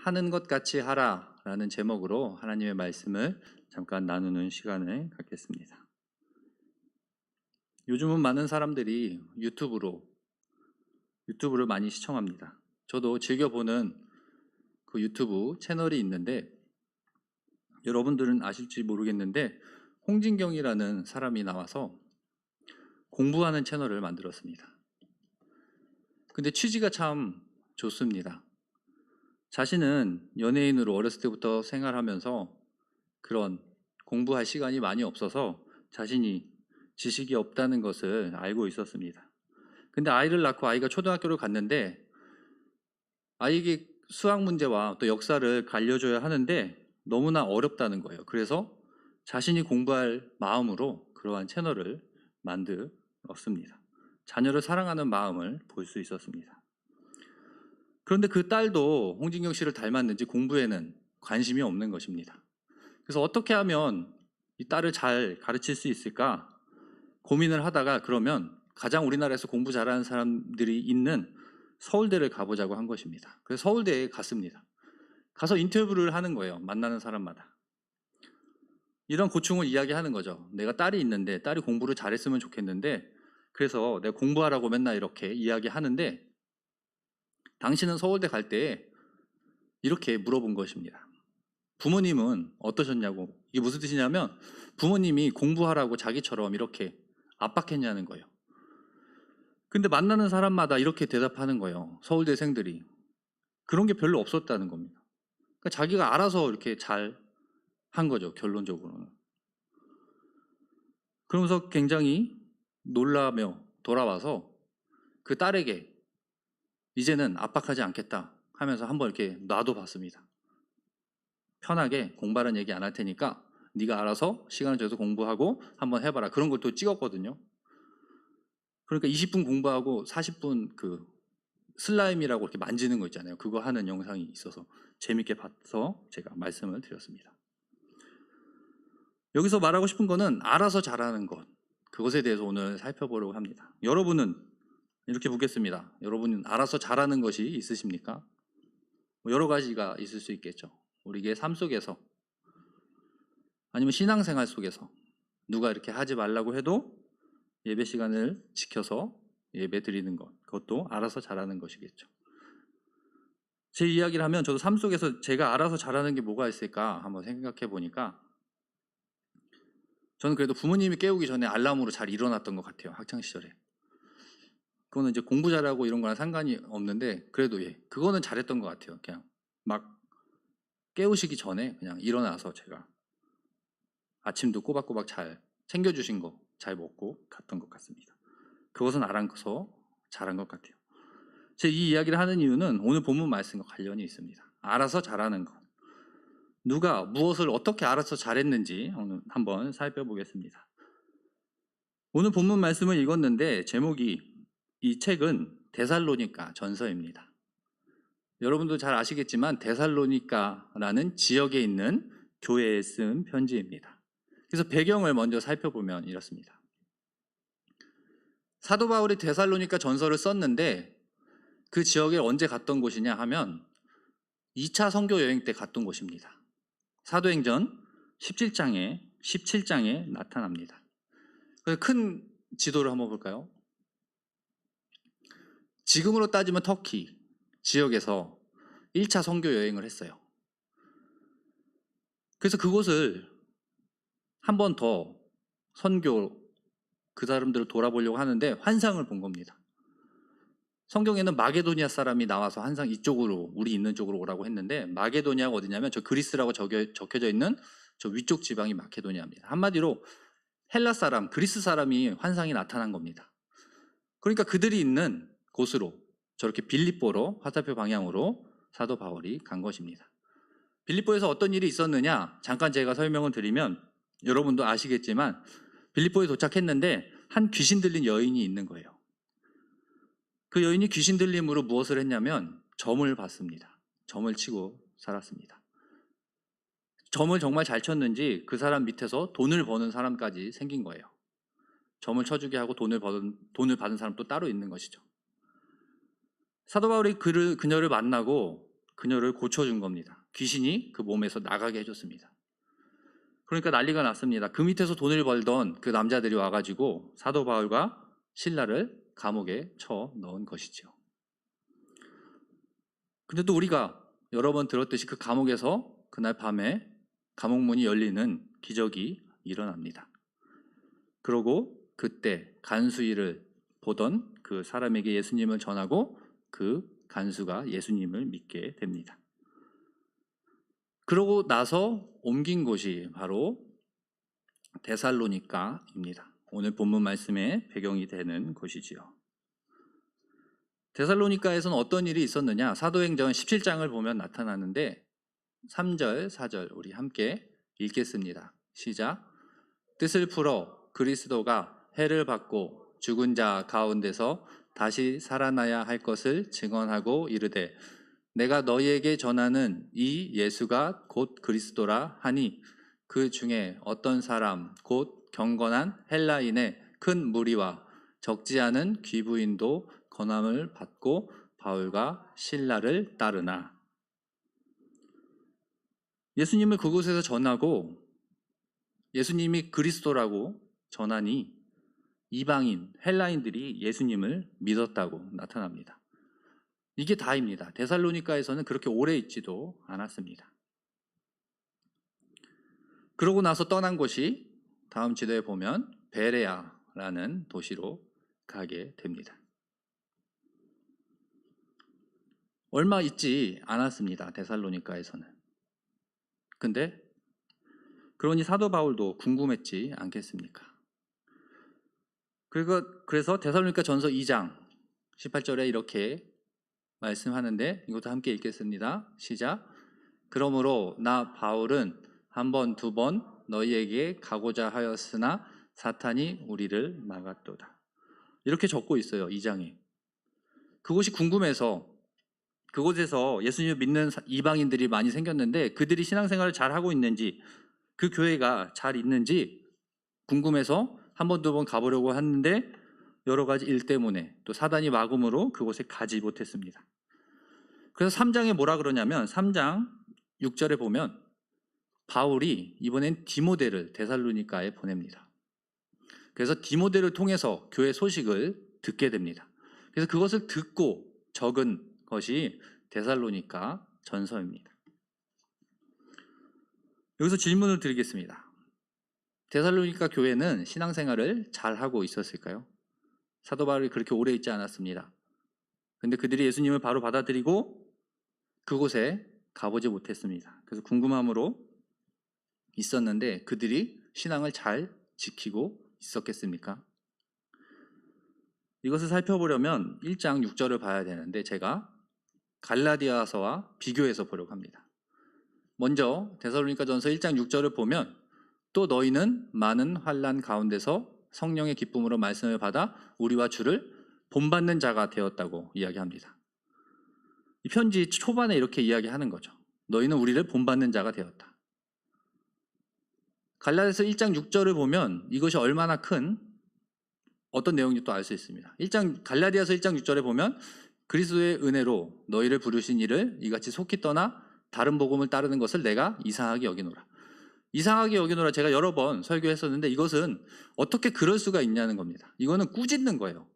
하는 것 같이 하라라는 제목으로 하나님의 말씀을 잠깐 나누는 시간을 갖겠습니다. 요즘은 많은 사람들이 유튜브를 많이 시청합니다. 저도 즐겨보는 그 유튜브 채널이 있는데 여러분들은 아실지 모르겠는데 홍진경이라는 사람이 나와서 공부하는 채널을 만들었습니다. 근데 취지가 참 좋습니다. 자신은 연예인으로 어렸을 때부터 생활하면서 그런 공부할 시간이 많이 없어서 자신이 지식이 없다는 것을 알고 있었습니다. 근데 아이를 낳고 아이가 초등학교를 갔는데 아이에게 수학 문제와 또 역사를 알려줘야 하는데 너무나 어렵다는 거예요. 그래서 자신이 공부할 마음으로 그러한 채널을 만들었습니다. 자녀를 사랑하는 마음을 볼 수 있었습니다. 그런데 그 딸도 홍진경 씨를 닮았는지 공부에는 관심이 없는 것입니다. 그래서 어떻게 하면 이 딸을 잘 가르칠 수 있을까 고민을 하다가 그러면 가장 우리나라에서 공부 잘하는 사람들이 있는 서울대를 가보자고 한 것입니다. 그래서 서울대에 갔습니다. 가서 인터뷰를 하는 거예요. 만나는 사람마다. 이런 고충을 이야기하는 거죠. 내가 딸이 있는데 딸이 공부를 잘했으면 좋겠는데 그래서 내가 공부하라고 맨날 이렇게 이야기하는데 당신은 서울대 갈 때 이렇게 물어본 것입니다. 부모님은 어떠셨냐고. 이게 무슨 뜻이냐면 부모님이 공부하라고 자기처럼 이렇게 압박했냐는 거예요. 근데 만나는 사람마다 이렇게 대답하는 거예요. 서울대생들이. 그런 게 별로 없었다는 겁니다. 그러니까 자기가 알아서 이렇게 잘 한 거죠. 결론적으로는. 그러면서 굉장히 놀라며 돌아와서 그 딸에게 이제는 압박하지 않겠다 하면서 한번 이렇게 놔둬봤습니다. 편하게 공부하라는 얘기 안 할 테니까 네가 알아서 시간을 줘서 공부하고 한번 해봐라. 그런 걸 또 찍었거든요. 그러니까 20분 공부하고 40분 그 슬라임이라고 이렇게 만지는 거 있잖아요. 그거 하는 영상이 있어서 재밌게 봐서 제가 말씀을 드렸습니다. 여기서 말하고 싶은 거는 알아서 잘하는 것, 그것에 대해서 오늘 살펴보려고 합니다. 여러분은 이렇게 묻겠습니다. 여러분은 알아서 잘하는 것이 있으십니까? 여러 가지가 있을 수 있겠죠. 우리의 삶 속에서 아니면 신앙생활 속에서 누가 이렇게 하지 말라고 해도 예배 시간을 지켜서 예배 드리는 것, 그것도 알아서 잘하는 것이겠죠. 제 이야기를 하면 저도 삶 속에서 제가 알아서 잘하는 게 뭐가 있을까 한번 생각해 보니까 저는 그래도 부모님이 깨우기 전에 알람으로 잘 일어났던 것 같아요. 학창시절에. 그거는 이제 공부 잘하고 이런 거랑 상관이 없는데 그래도 그거는 잘했던 것 같아요. 그냥 막 깨우시기 전에 그냥 일어나서 제가 아침도 꼬박꼬박 잘 챙겨주신 거 잘 먹고 갔던 것 같습니다. 그것은 알아서 잘한 것 같아요. 제 이 이야기를 하는 이유는 오늘 본문 말씀과 관련이 있습니다. 알아서 잘하는 것. 누가 무엇을 어떻게 알아서 잘했는지 오늘 한번 살펴보겠습니다. 오늘 본문 말씀을 읽었는데 제목이 이 책은 데살로니가 전서입니다. 여러분도 잘 아시겠지만 데살로니가라는 지역에 있는 교회에 쓴 편지입니다. 그래서 배경을 먼저 살펴보면 이렇습니다. 사도 바울이 데살로니가 전서를 썼는데 그 지역에 언제 갔던 곳이냐 하면 2차 선교 여행 때 갔던 곳입니다. 사도행전 17장에 나타납니다. 큰 지도를 한번 볼까요? 지금으로 따지면 터키 지역에서 1차 선교 여행을 했어요. 그래서 그곳을 한 번 더 선교 그 사람들을 돌아보려고 하는데 환상을 본 겁니다. 성경에는 마게도니아 사람이 나와서 항상 이쪽으로 우리 있는 쪽으로 오라고 했는데 마게도니아가 어디냐면 저 그리스라고 적혀져 있는 저 위쪽 지방이 마케도니아입니다. 한마디로 헬라 사람, 그리스 사람이 환상이 나타난 겁니다. 그러니까 그들이 있는 곳으로 저렇게 빌립보로 화살표 방향으로 사도 바울이 간 것입니다. 빌립보에서 어떤 일이 있었느냐 잠깐 제가 설명을 드리면 여러분도 아시겠지만 빌립보에 도착했는데 한 귀신 들린 여인이 있는 거예요. 그 여인이 귀신 들림으로 무엇을 했냐면 점을 봤습니다. 점을 치고 살았습니다. 점을 정말 잘 쳤는지 그 사람 밑에서 돈을 버는 사람까지 생긴 거예요. 점을 쳐주게 하고 돈을 받은 사람도 따로 있는 것이죠. 사도 바울이 그녀를 만나고 그녀를 고쳐준 겁니다. 귀신이 그 몸에서 나가게 해줬습니다. 그러니까 난리가 났습니다. 그 밑에서 돈을 벌던 그 남자들이 와가지고 사도 바울과 실라를 감옥에 쳐 넣은 것이죠. 근데 또 우리가 여러 번 들었듯이 그 감옥에서 그날 밤에 감옥 문이 열리는 기적이 일어납니다. 그러고 그때 간수일을 보던 그 사람에게 예수님을 전하고 그 간수가 예수님을 믿게 됩니다. 그러고 나서 옮긴 곳이 바로 데살로니가입니다. 오늘 본문 말씀의 배경이 되는 곳이지요. 데살로니가에서는 어떤 일이 있었느냐? 사도행전 17장을 보면 나타나는데 3절, 4절 우리 함께 읽겠습니다. 시작. 뜻을 풀어 그리스도가 해를 받고 죽은 자 가운데서 다시 살아나야 할 것을 증언하고 이르되 내가 너희에게 전하는 이 예수가 곧 그리스도라 하니 그 중에 어떤 사람 곧 경건한 헬라인의 큰 무리와 적지 않은 귀부인도 권함을 받고 바울과 실라를 따르나. 예수님을 그곳에서 전하고 예수님이 그리스도라고 전하니 이방인, 헬라인들이 예수님을 믿었다고 나타납니다. 이게 다입니다. 데살로니가에서는 그렇게 오래 있지도 않았습니다. 그러고 나서 떠난 곳이 다음 지도에 보면 베레아라는 도시로 가게 됩니다. 얼마 있지 않았습니다. 데살로니가에서는. 근데 그러니 사도 바울도 궁금했지 않겠습니까? 그래서 데살로니가 전서 2장 18절에 이렇게 말씀하는데 이것도 함께 읽겠습니다. 시작. 그러므로 나 바울은 한 번, 두 번 너희에게 가고자 하였으나 사탄이 우리를 막았도다. 이렇게 적고 있어요. 2장에. 그것이 궁금해서 그곳에서 예수님을 믿는 이방인들이 많이 생겼는데 그들이 신앙생활을 잘 하고 있는지 그 교회가 잘 있는지 궁금해서 한 번, 두 번 가보려고 했는데 여러 가지 일 때문에 또 사단이 막음으로 그곳에 가지 못했습니다. 그래서 3장에 뭐라 그러냐면 3장 6절에 보면 바울이 이번엔 디모데를 데살로니가에 보냅니다. 그래서 디모데를 통해서 교회 소식을 듣게 됩니다. 그래서 그것을 듣고 적은 것이 데살로니가 전서입니다. 여기서 질문을 드리겠습니다. 데살로니가 교회는 신앙생활을 잘하고 있었을까요? 사도 바울이 그렇게 오래 있지 않았습니다. 근데 그들이 예수님을 바로 받아들이고 그곳에 가보지 못했습니다. 그래서 궁금함으로 있었는데 그들이 신앙을 잘 지키고 있었겠습니까? 이것을 살펴보려면 1장 6절을 봐야 되는데 제가 갈라디아서와 비교해서 보려고 합니다. 먼저 데살로니가전서 1장 6절을 보면 또 너희는 많은 환난 가운데서 성령의 기쁨으로 말씀을 받아 우리와 주를 본받는 자가 되었다고 이야기합니다. 이 편지 초반에 이렇게 이야기하는 거죠. 너희는 우리를 본받는 자가 되었다. 갈라디아서 1장 6절을 보면 이것이 얼마나 큰 어떤 내용인지 또 알 수 있습니다. 갈라디아서 1장 6절에 보면 그리스도의 은혜로 너희를 부르신 이를 이같이 속히 떠나 다른 복음을 따르는 것을 내가 이상하게 여기노라. 이상하게 여기노라 제가 여러 번 설교했었는데 이것은 어떻게 그럴 수가 있냐는 겁니다. 이거는 꾸짖는 거예요.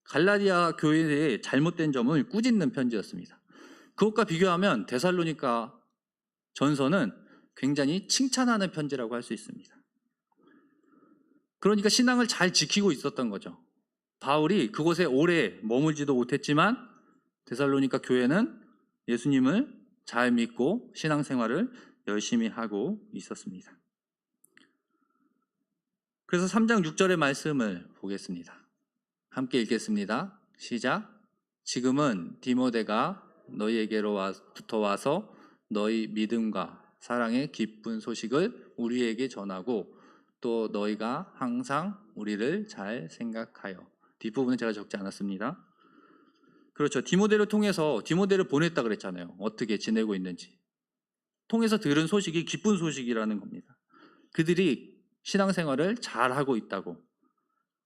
갈라디아 교회의 잘못된 점을 꾸짖는 편지였습니다. 그것과 비교하면 데살로니가 전서는 굉장히 칭찬하는 편지라고 할 수 있습니다. 그러니까 신앙을 잘 지키고 있었던 거죠. 바울이 그곳에 오래 머물지도 못했지만 데살로니가 교회는 예수님을 잘 믿고 신앙생활을 열심히 하고 있었습니다. 그래서 3장 6절의 말씀을 보겠습니다. 함께 읽겠습니다. 시작. 지금은 디모데가 너희에게로부터 와서 너희 믿음과 사랑의 기쁜 소식을 우리에게 전하고 또 너희가 항상 우리를 잘 생각하여. 뒷부분은 제가 적지 않았습니다. 그렇죠. 디모데를 통해서 디모데를 보냈다 그랬잖아요. 어떻게 지내고 있는지. 통해서 들은 소식이 기쁜 소식이라는 겁니다. 그들이 신앙생활을 잘하고 있다고.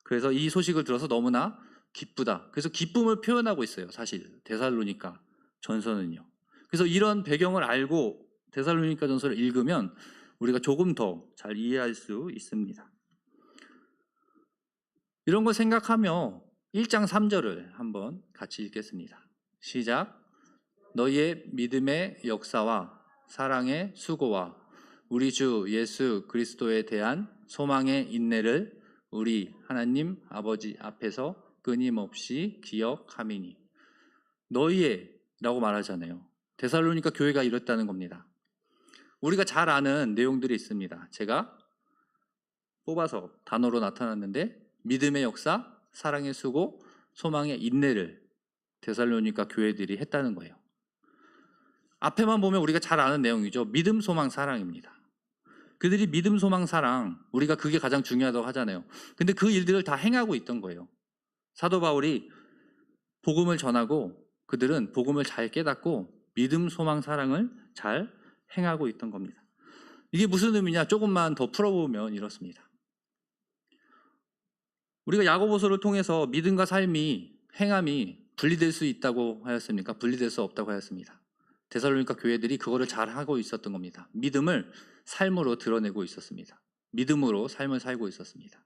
그래서 이 소식을 들어서 너무나 기쁘다. 그래서 기쁨을 표현하고 있어요. 사실 데살로니가 전서는요. 그래서 이런 배경을 알고 데살로니가전서를 읽으면 우리가 조금 더 잘 이해할 수 있습니다. 이런 걸 생각하며 1장 3절을 한번 같이 읽겠습니다. 시작. 너희의 믿음의 역사와 사랑의 수고와 우리 주 예수 그리스도에 대한 소망의 인내를 우리 하나님 아버지 앞에서 끊임없이 기억함이니. 너희의 라고 말하잖아요. 데살로니가 교회가 이렇다는 겁니다. 우리가 잘 아는 내용들이 있습니다. 제가 뽑아서 단어로 나타났는데 믿음의 역사, 사랑의 수고, 소망의 인내를 데살로니가 교회들이 했다는 거예요. 앞에만 보면 우리가 잘 아는 내용이죠. 믿음, 소망, 사랑입니다. 그들이 믿음, 소망, 사랑, 우리가 그게 가장 중요하다고 하잖아요. 근데 그 일들을 다 행하고 있던 거예요. 사도 바울이 복음을 전하고 그들은 복음을 잘 깨닫고 믿음, 소망, 사랑을 잘 행하고 있던 겁니다. 이게 무슨 의미냐? 조금만 더 풀어보면 이렇습니다. 우리가 야고보서를 통해서 믿음과 삶이, 행함이 분리될 수 있다고 하였습니까? 분리될 수 없다고 하였습니다. 데살로니가 교회들이 그거를 잘 하고 있었던 겁니다. 믿음을 삶으로 드러내고 있었습니다. 믿음으로 삶을 살고 있었습니다.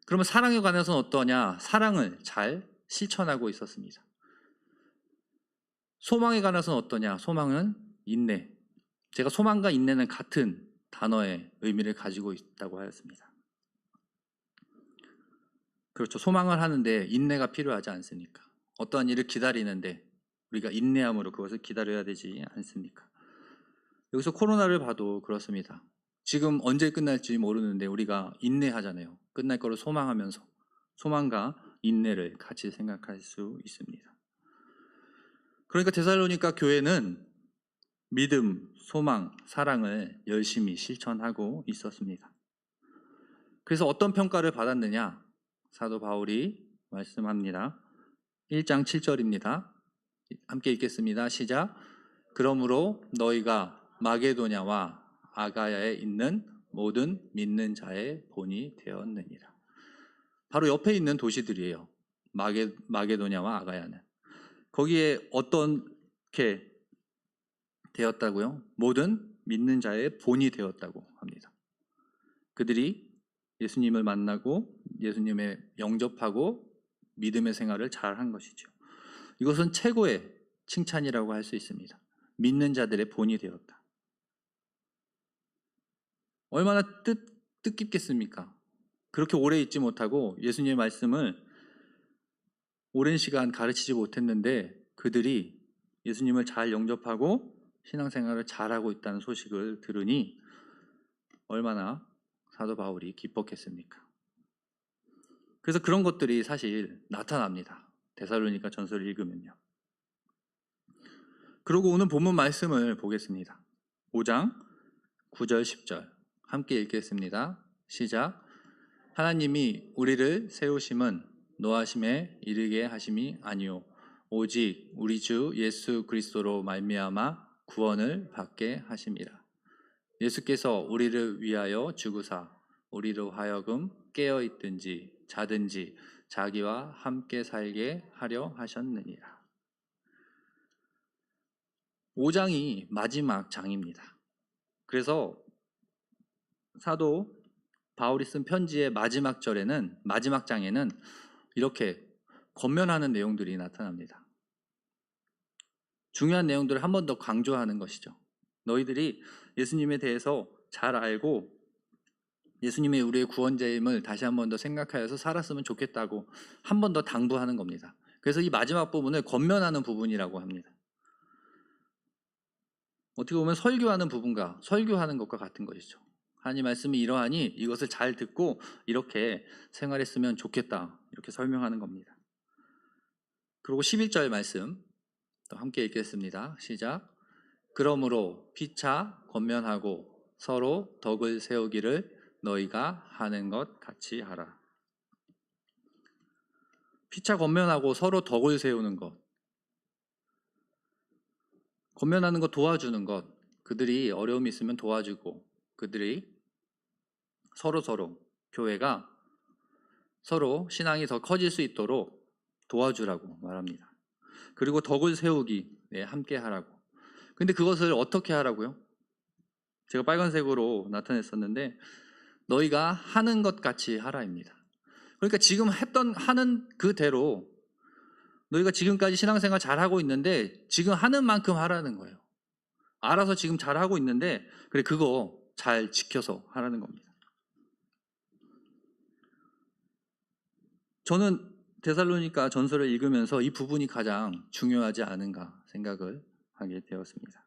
그러면 사랑에 관해서는 어떠냐? 사랑을 잘 실천하고 있었습니다. 소망에 관해서는 어떠냐? 소망은 인내. 제가 소망과 인내는 같은 단어의 의미를 가지고 있다고 하였습니다. 그렇죠. 소망을 하는데 인내가 필요하지 않습니까? 어떠한 일을 기다리는데 우리가 인내함으로 그것을 기다려야 되지 않습니까? 여기서 코로나를 봐도 그렇습니다. 지금 언제 끝날지 모르는데 우리가 인내하잖아요. 끝날 거를 소망하면서 소망과 인내를 같이 생각할 수 있습니다. 그러니까 데살로니가 교회는 믿음, 소망, 사랑을 열심히 실천하고 있었습니다. 그래서 어떤 평가를 받았느냐? 사도 바울이 말씀합니다. 1장 7절입니다. 함께 읽겠습니다. 시작. 그러므로 너희가 마게도냐와 아가야에 있는 모든 믿는 자의 본이 되었느니라. 바로 옆에 있는 도시들이에요. 마게도냐와 아가야는. 거기에 어떻게 되었다고요? 모든 믿는 자의 본이 되었다고 합니다. 그들이 예수님을 만나고 예수님의 영접하고 믿음의 생활을 잘한 것이죠. 이것은 최고의 칭찬이라고 할 수 있습니다. 믿는 자들의 본이 되었다. 얼마나 뜻깊겠습니까? 그렇게 오래 있지 못하고 예수님의 말씀을 오랜 시간 가르치지 못했는데 그들이 예수님을 잘 영접하고 신앙생활을 잘하고 있다는 소식을 들으니 얼마나 사도 바울이 기뻤겠습니까? 그래서 그런 것들이 사실 나타납니다. 데살로니가 전서를 읽으면요. 그리고 오늘 본문 말씀을 보겠습니다. 5장 9절 10절 함께 읽겠습니다. 시작. 하나님이 우리를 세우심은 노하심에 이르게 하심이 아니요 오직 우리 주 예수 그리스도로 말미암아 구원을 받게 하심이라. 예수께서 우리를 위하여 죽으사 우리로 하여금 깨어 있든지 자든지 자기와 함께 살게 하려 하셨느니라. 5장이 마지막 장입니다. 그래서 사도 바울이 쓴 편지의 마지막 절에는, 마지막 장에는 이렇게 권면하는 내용들이 나타납니다. 중요한 내용들을 한 번 더 강조하는 것이죠. 너희들이 예수님에 대해서 잘 알고 예수님이 우리의 구원자임을 다시 한 번 더 생각하여서 살았으면 좋겠다고 한 번 더 당부하는 겁니다. 그래서 이 마지막 부분을 권면하는 부분이라고 합니다. 어떻게 보면 설교하는 부분과 설교하는 것과 같은 것이죠. 하나님 말씀이 이러하니 이것을 잘 듣고 이렇게 생활했으면 좋겠다, 이렇게 설명하는 겁니다. 그리고 11절 말씀 또 함께 읽겠습니다. 시작. 그러므로 피차 권면하고 서로 덕을 세우기를 너희가 하는 것 같이 하라. 피차 권면하고 서로 덕을 세우는 것, 권면하는 것, 도와주는 것, 그들이 어려움이 있으면 도와주고 그들이 서로 교회가 서로 신앙이 더 커질 수 있도록 도와주라고 말합니다. 그리고 덕을 세우기, 함께 하라고. 근데 그것을 어떻게 하라고요? 제가 빨간색으로 나타냈었는데 너희가 하는 것 같이 하라입니다. 그러니까 지금 하는 그대로 너희가 지금까지 신앙생활 잘하고 있는데 지금 하는 만큼 하라는 거예요. 알아서 지금 잘하고 있는데 그래 그거 잘 지켜서 하라는 겁니다. 저는 데살로니가 전서를 읽으면서 이 부분이 가장 중요하지 않은가 생각을 하게 되었습니다.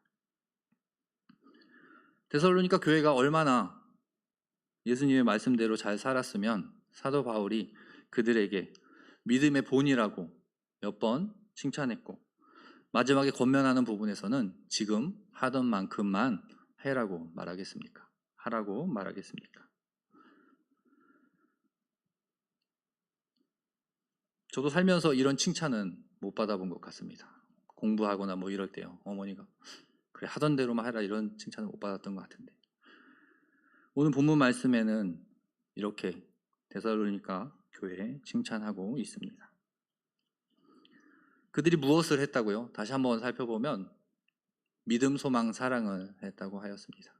데살로니가 교회가 얼마나 예수님의 말씀대로 잘 살았으면 사도 바울이 그들에게 믿음의 본이라고 몇 번 칭찬했고 마지막에 권면하는 부분에서는 지금 하던 만큼만 해라고 말하겠습니까? 하라고 말하겠습니까? 저도 살면서 이런 칭찬은 못 받아본 것 같습니다. 공부하거나 뭐 이럴 때요. 어머니가 그래 하던 대로만 해라 이런 칭찬을 못 받았던 것 같은데 오늘 본문 말씀에는 이렇게 데살로니가 교회에 칭찬하고 있습니다. 그들이 무엇을 했다고요? 다시 한번 살펴보면 믿음, 소망, 사랑을 했다고 하였습니다.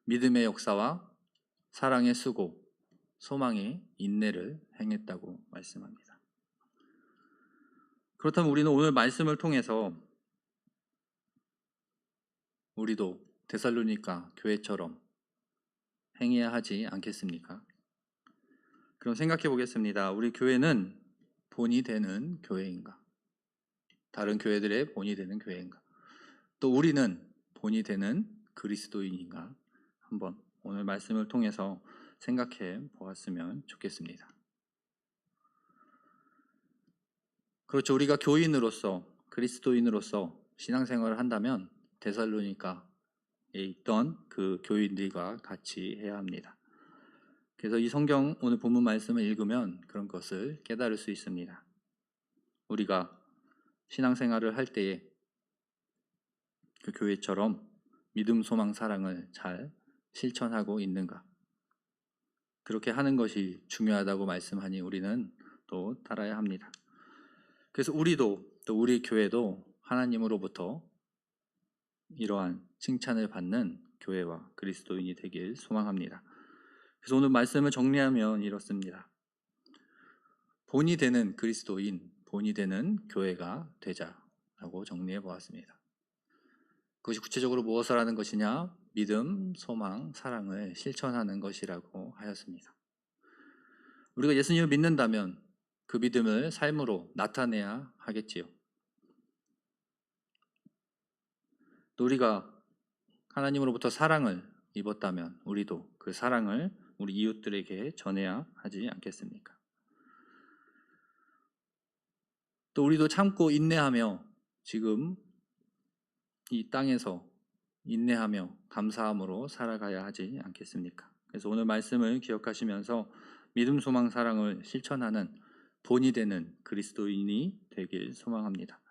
믿음의 역사와 사랑의 수고, 소망의 인내를 행했다고 말씀합니다. 그렇다면 우리는 오늘 말씀을 통해서 우리도 데살로니가 교회처럼 행해야 하지 않겠습니까? 그럼 생각해 보겠습니다. 우리 교회는 본이 되는 교회인가? 다른 교회들의 본이 되는 교회인가? 또 우리는 본이 되는 그리스도인인가? 한번 오늘 말씀을 통해서 생각해 보았으면 좋겠습니다. 그렇죠. 우리가 교인으로서 그리스도인으로서 신앙생활을 한다면 데살로니가에 있던 그 교인들과 같이 해야 합니다. 그래서 이 성경 오늘 본문 말씀을 읽으면 그런 것을 깨달을 수 있습니다. 우리가 신앙생활을 할 때에 그 교회처럼 믿음, 소망, 사랑을 잘 실천하고 있는가? 그렇게 하는 것이 중요하다고 말씀하니 우리는 또 따라야 합니다. 그래서 우리도 또 우리 교회도 하나님으로부터 이러한 칭찬을 받는 교회와 그리스도인이 되길 소망합니다. 그래서 오늘 말씀을 정리하면 이렇습니다. 본이 되는 그리스도인, 본이 되는 교회가 되자라고 정리해 보았습니다. 그것이 구체적으로 무엇을 하는 것이냐? 믿음, 소망, 사랑을 실천하는 것이라고 하였습니다. 우리가 예수님을 믿는다면 그 믿음을 삶으로 나타내야 하겠지요. 또 우리가 하나님으로부터 사랑을 입었다면 우리도 그 사랑을 우리 이웃들에게 전해야 하지 않겠습니까? 또 우리도 참고 인내하며 지금 이 땅에서 인내하며 감사함으로 살아가야 하지 않겠습니까? 그래서 오늘 말씀을 기억하시면서 믿음, 소망, 사랑을 실천하는 본이 되는 그리스도인이 되길 소망합니다.